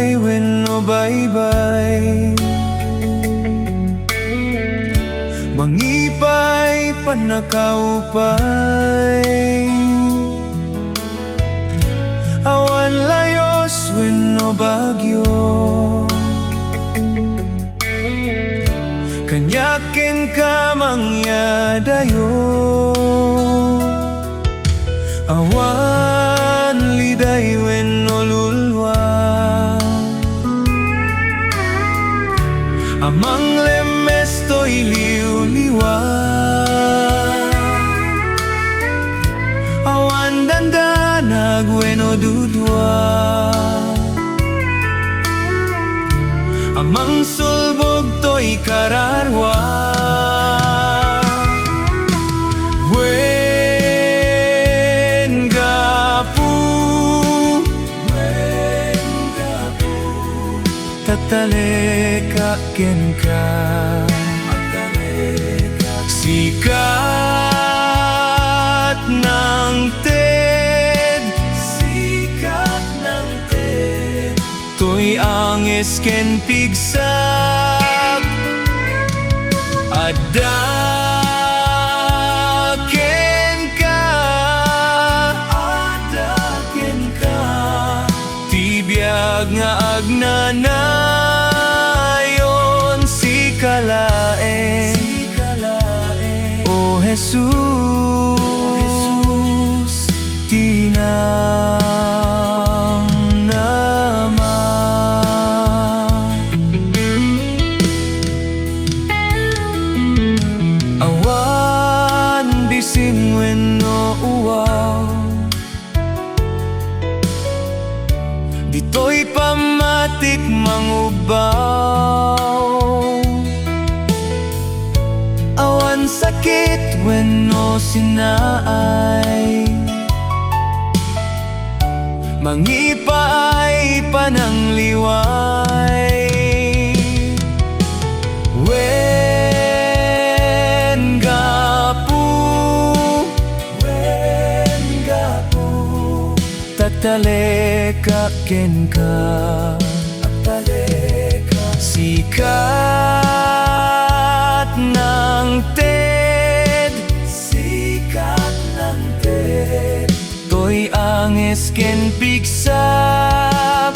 liday wenno baybay, mangipay panakaupay, awan layos wenno bagyo, kanyakin ka mangyadayo, awan liday wenno lulwa, amang lemes to'y liw-liwa, awan dandanag wenno dudwa, amang sulbog to'y kararwa. Tataleka ken ka, sikat ng ted, to'y angis ken pigsak, adaken ka, tibiyag nga agnanayon si kalae, O Jesus, tinam naman. Awan bisin wenno uwaw, dito'y pamatik mangubaw, awan sakit wenno sinaay, mangipaay panangliway, wen gapu, tataleka ken ka, sikat ng ted, to'y angis ken pigsap,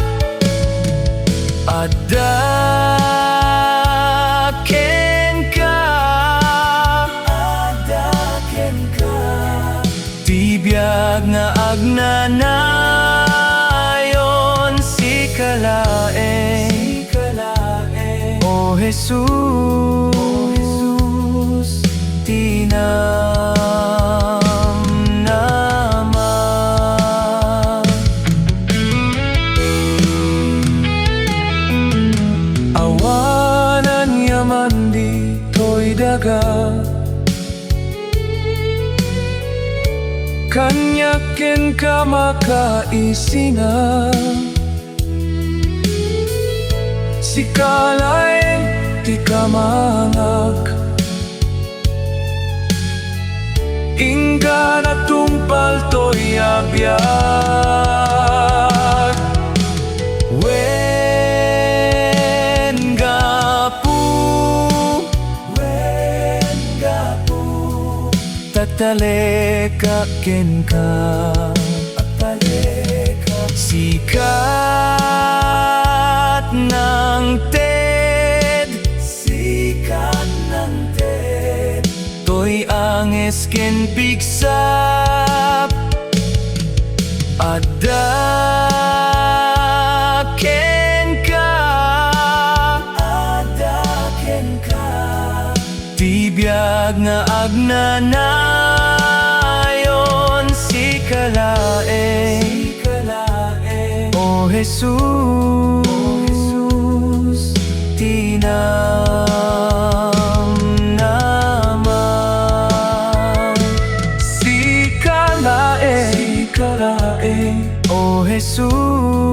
adaken ka, tibiyag nga agnanayon si kalae, O Jesus, tinam naman. Awanan yaman dito'y daga, kanyakin ka makaisina, si kalae di ka mangag, ingga na tumpal to'y abiyag, wen gapu, tataleka ken ka, sikat ng ted, to'y angis ken pigsap, adaken ka, tibiyag nga agnanayon si kalae, O Jesus, tinam naman. Si kalae, O Jesus,